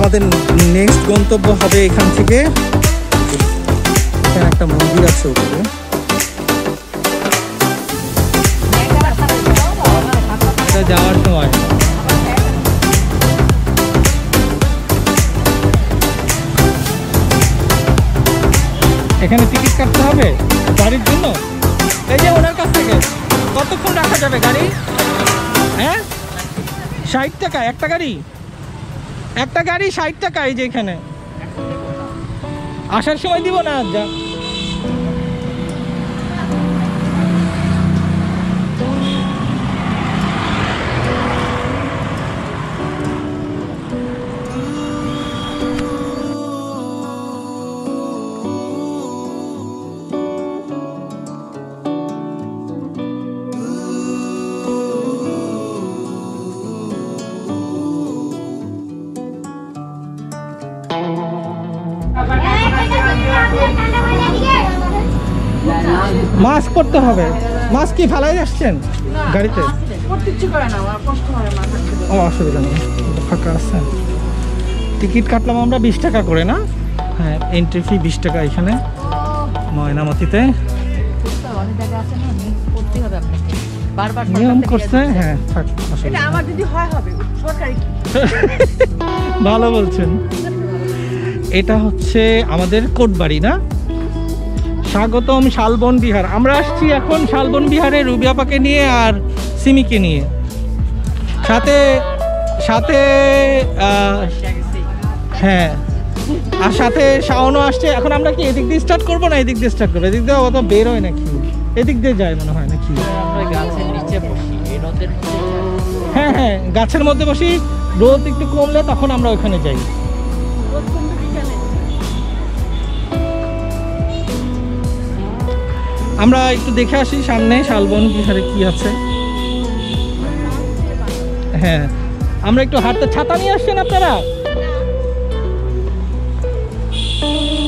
আমাদের নেক্সট গন্তব্য হবে এখান থেকে। এখানে একটা মন্দির আছে উপরে, এটা যাওয়ার সময়। এখানে টিকিট কাটতে হবে গাড়ির জন্য। এই যে ওনার কাছ থেকে কতক্ষণ রাখা যাবে গাড়ি? হ্যাঁ 60 টাকা একটা গাড়ি, একটা গাড়ি 60 টাকা। এই যে এখানে আসার সময় দিব না যা। মাস্ক পরতে হবে। মাস্ক কি ফালাই আসছেন গাড়িতে? ও অসুবিধা নেই, ফাঁকা আছে। টিকিট কাটলাম আমরা 20 টাকা করে না? হ্যাঁ এন্ট্রি ফি 20 টাকা এখানে ময়নামতিতে। নিয়ম করছে। হ্যাঁ ভালো বলছেন। এটা হচ্ছে আমাদের কোটবাড়ি না? স্বাগতম শালবন বিহার। আমরা আসছি এখন শালবন বিহারে রুবিয়াপাকে নিয়ে আর সিমিকে নিয়ে, সাথে সাথে হ্যাঁ আর সাথে শাওনও আসছে। এখন আমরা কি এদিক দিয়ে স্টার্ট করবো না এদিক দিয়ে স্টার্ট করবো? এদিক দিয়ে অত বের হয় নাকি? এদিক দিয়ে যায় মনে হয় নাকি? হ্যাঁ হ্যাঁ গাছের মধ্যে বসি, রোদ একটু কমলে তখন আমরা ওখানে যাই। আমরা একটু দেখে আসি সামনে শালবন বিহারে কি আছে। হ্যাঁ আমরা একটু হাঁটতে। ছাতা নিয়ে আসছেন আপনারা?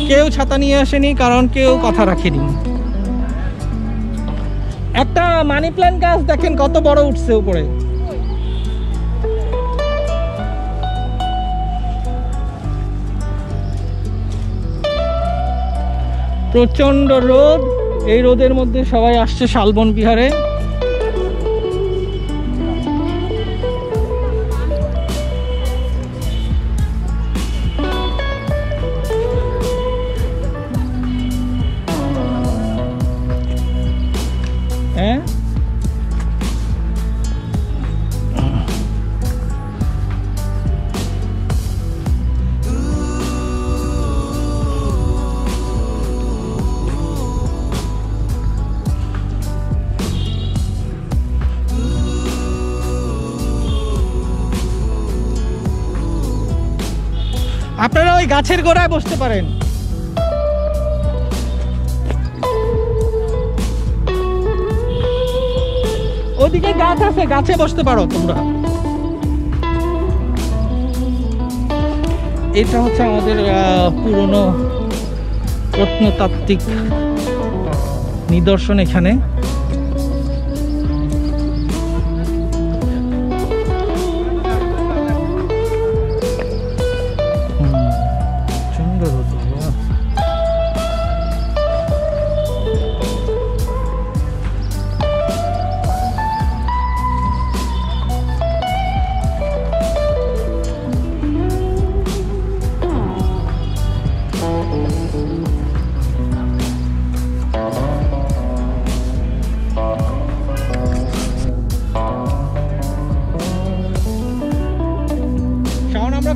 কেউ ছাতা নিয়ে আসেনি কারণ কেউ কথা রাখেনি। একটা মানি প্ল্যান্ট গাছ দেখেন কত বড় উঠছে উপরে। প্রচন্ড রোদ, এই রোদের মধ্যে সবাই আসছে শালবন বিহারে। হ্যাঁ আপনারা ওই গাছের গোড়ায় বসতে পারেন। ওদিকে গাছ আছে, গাছে বসতে পারো তোমরা। এটা হচ্ছে আমাদের পুরনো প্রত্নতাত্ত্বিক নিদর্শন এখানে।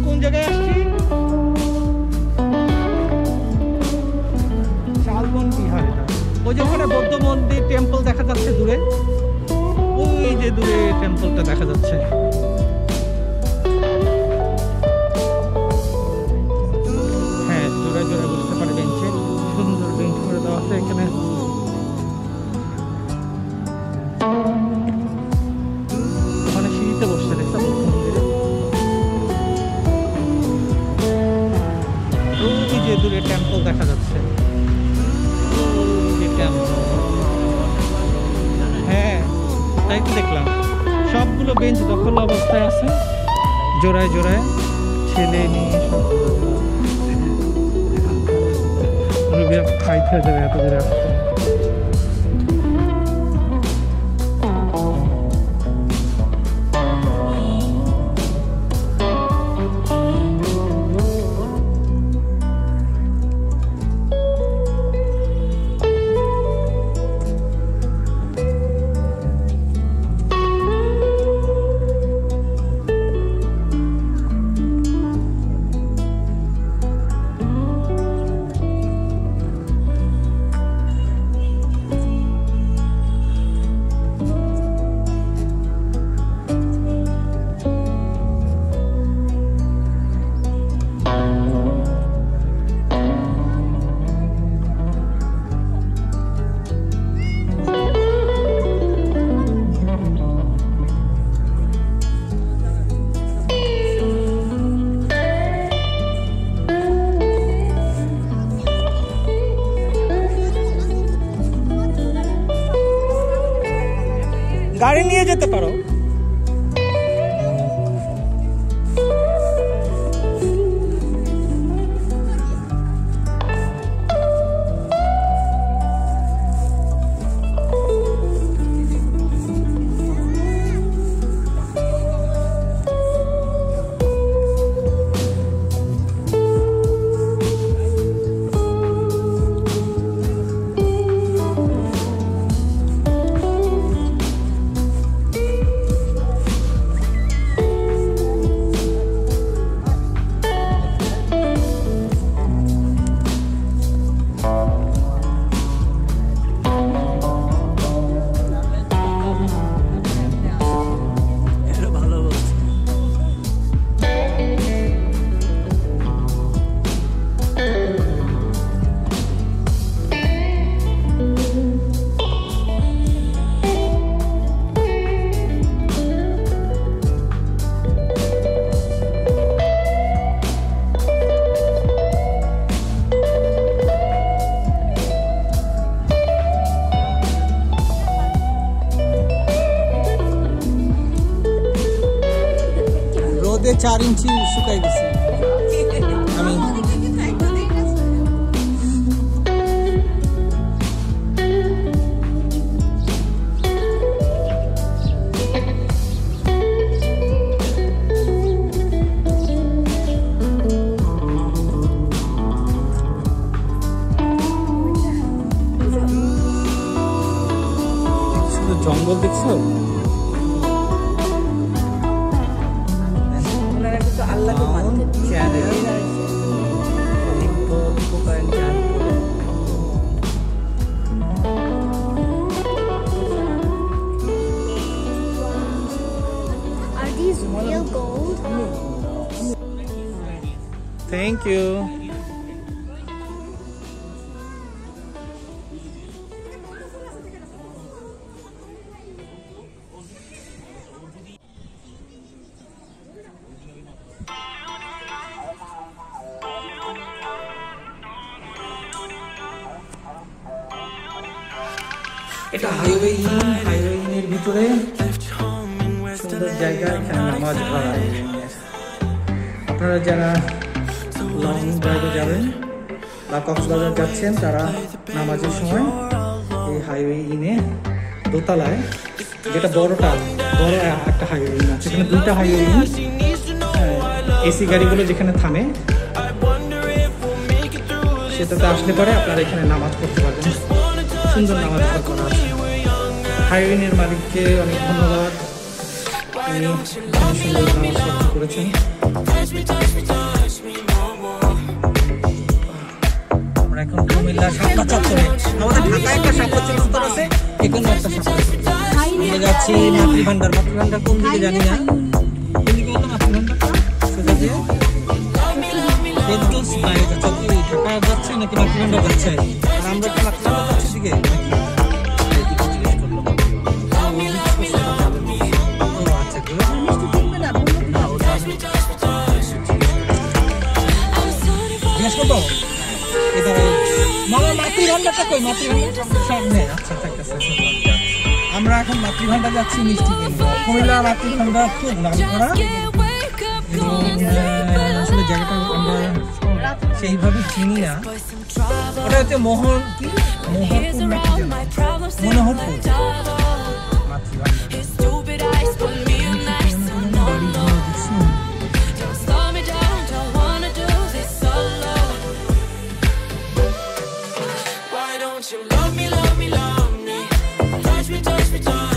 কোন জায়গায় আসছি? শালবন বিহার। ওই যে ওখানে বৌদ্ধ মন্দির টেম্পল দেখা যাচ্ছে দূরে, ওই যে দূরে টেম্পলটা দেখা যাচ্ছে। হ্যাঁ, জোড়া জোড়া বুঝতে পারে বেঞ্চে, সুন্দর বেঞ্চ করে দেওয়া আছে এখানে। ওখানে সিঁড়িতে বসছে দেখতে বৌদ্ধ মন্দিরে। যে দূরে টেম্পল দেখা যাচ্ছে, হ্যাঁ তাই তো দেখলাম। সবগুলো বেঞ্চ দখল অবস্থায় আছে, জোড়ায় জোড়ায় ছেলে নিয়ে সব খাইতে যাবে এত দূরে আসছে। গাড়ি নিয়ে যেতে পারো। রোদে 4 ইঞ্চি শুকাই গেছে আমি। জঙ্গল দেখছো? Are these real gold? Thank you. এটা হাইওয়ে ইনের ভিতরে সুন্দর জায়গা, এখানে নামাজ পড়ায়। আপনারা যারা লং ড্রাইভে যাবেন বা কক্সবাজার যাচ্ছেন তারা নামাজের সময় এই হাইওয়ে ইনে দোতলায়, যেটা বড় একটা হাইওয়ে ইন আছে, এখানে দুইটা হাইওয়ে ইন, এসি গাড়িগুলো যেখানে থামে সেটাতে আসলে পরে আপনারা এখানে নামাজ পড়তে পারবেন। সুন্দর নামাজ করা আছে। হাইওয়েনের মালিককে অনেক ধন্যবাদ, তিনি সুন্দর নামাজ করেছেন। আমরা এখন কুমিল্লা শাপলা চত্বরে, আমাদের ঢাকায় একটা শাপলা চত্বর আছে, এখানে একটা শাপলা চত্বর। আমরা যাচ্ছি মাতৃভান্ডার কোন দিকে জানি না, কোন দিকে হতো মাতৃভান্ডারটা, সেটা যে ঢাকা যাচ্ছে নাকি মাতৃভান্ডার যাচ্ছে, আর আমরা কি মাতৃভান্ডার যাচ্ছি দিকে মাতৃভান্ডারটা কই? মাতৃভান্ডার সামনে। আচ্ছা ঠিক আছে, আমরা এখন মাতৃভান্ডার যাচ্ছি মিষ্টি কিনবো। কুমিল্লা মাতৃভান্ডার খুব নাম করা, আসলে জায়গাটা আমরা সেইভাবে চিনি না। ওটা হচ্ছে Mohanpur Don't you love me, love me, love me? Touch me, touch me, touch me.